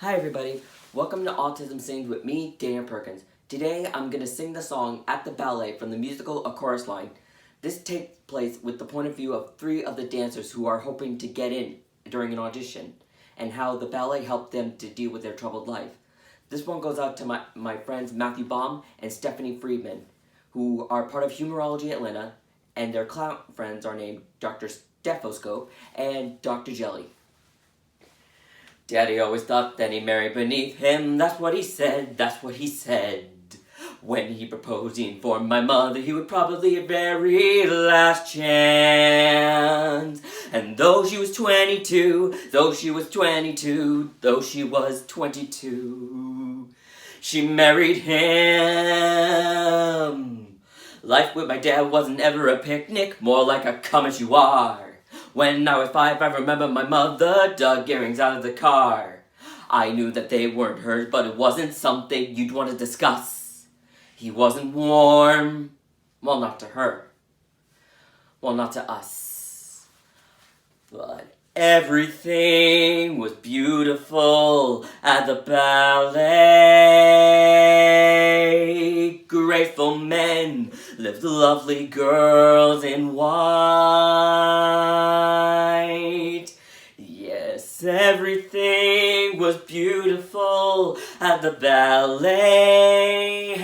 Hi everybody, welcome to Autism Sings with me, Dana Perkins. Today I'm going to sing the song At the Ballet from the musical A Chorus Line. This takes place with the point of view of 3 of the dancers who are hoping to get in during an audition, and how the ballet helped them to deal with their troubled life. This one goes out to my friends Matthew Baum and Stephanie Friedman, who are part of Humorology Atlanta, and their clown friends are named Dr.Steph-o-Scope and Dr. Jelly. Daddy always thought that he'd marry beneath him, that's what he said, that's what he said. When he proposed, he informed my mother he would probably a very last chance. And though she was 22, she married him. Life with my dad wasn't ever a picnic, more like a come as you are. When I was 5, I remember my mother dug earrings out of the car. I knew that they weren't hers, but it wasn't something you'd want to discuss. He wasn't warm. Well, not to her. Well, not to us. But everything was beautiful at the ballet. Graceful men lived lovely girls in white. Yes, everything was beautiful at the ballet.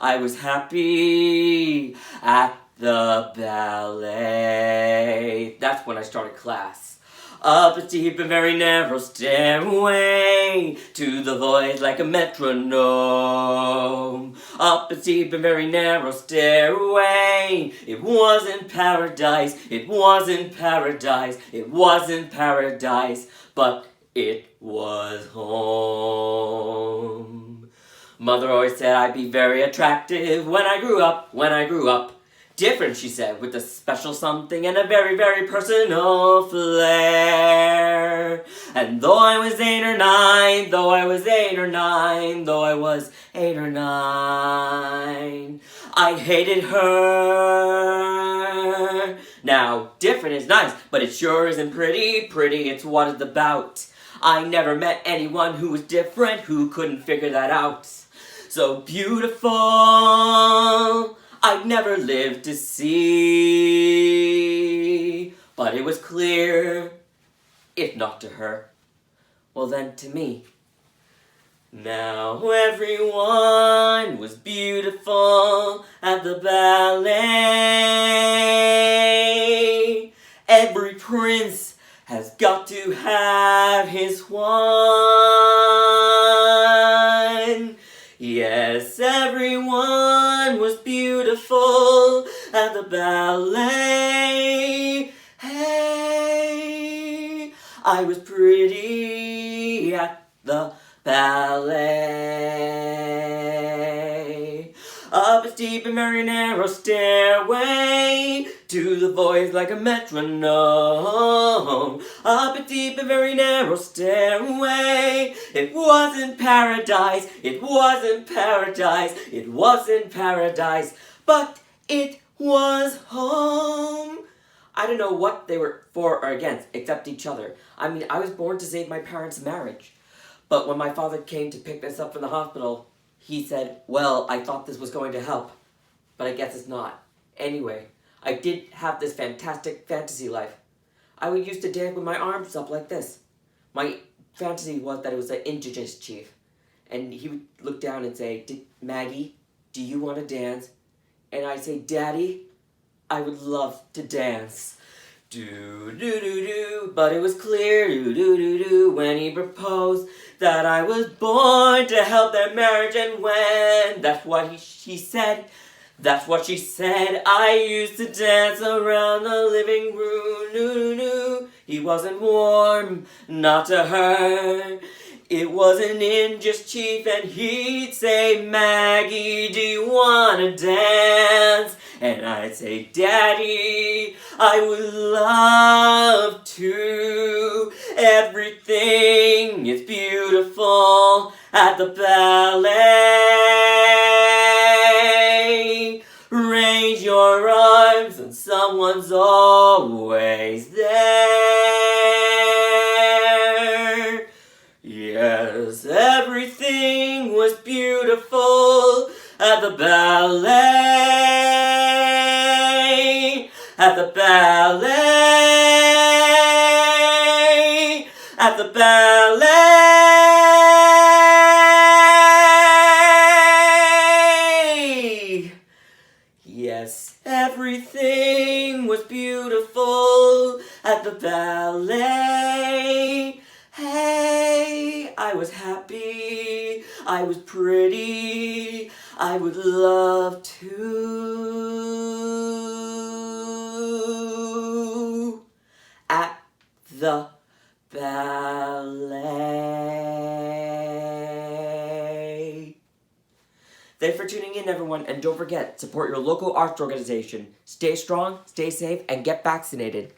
I was happy at the ballet. That's when I started class. Up a steep and very narrow stairway to the voice like a metronome. Up a steep and very narrow stairway. It wasn't paradise, it wasn't paradise, it wasn't paradise, but it was home. Mother always said I'd be very attractive when I grew up. Different, she said, with a special something and a very, very personal flair. And though I was 8 or 9, I hated her. Now, different is nice, but it sure isn't pretty. Pretty, it's what it's about. I never met anyone who was different, who couldn't figure that out. So beautiful, I'd never lived to see. But it was clear, if not to her, well then to me. Now everyone was beautiful at the ballet. Every prince has got to have his one. Yes, everyone was beautiful at the ballet. Hey, I was pretty at the ballet. Up a steep and very narrow stairway to the voice like a metronome. Up a deep and very narrow stairway. It wasn't paradise, it wasn't paradise, it wasn't paradise, but it was home. I don't know what they were for or against, except each other. I mean, I was born to save my parents' marriage. But when my father came to pick us up from the hospital, he said, well, I thought this was going to help, but I guess it's not. Anyway, I did have this fantastic fantasy life. I would used to dance with my arms up like this. My fantasy was that it was an indigenous chief. And he would look down and say, Maggie, do you want to dance? And I'd say, Daddy, I would love to dance. Do-do-do-do, but it was clear, do-do-do-do, when he proposed that I was born to help their marriage, and when that's what she said, that's what she said, I used to dance around the living room, do-do-do. He wasn't warm, not to her. It was an Indian chief, and he'd say, Maggie, do you want to dance? And I'd say, Daddy, I would love to. Everything is beautiful at the ballet. Raise your arms and someone's always there. was beautiful at the ballet, at the ballet, at the ballet. Yes, everything was beautiful at the ballet. Hey, I was happy, I was pretty, I would love to at the ballet. Thanks for tuning in, everyone, and don't forget, support your local arts organization. Stay strong, stay safe, and get vaccinated.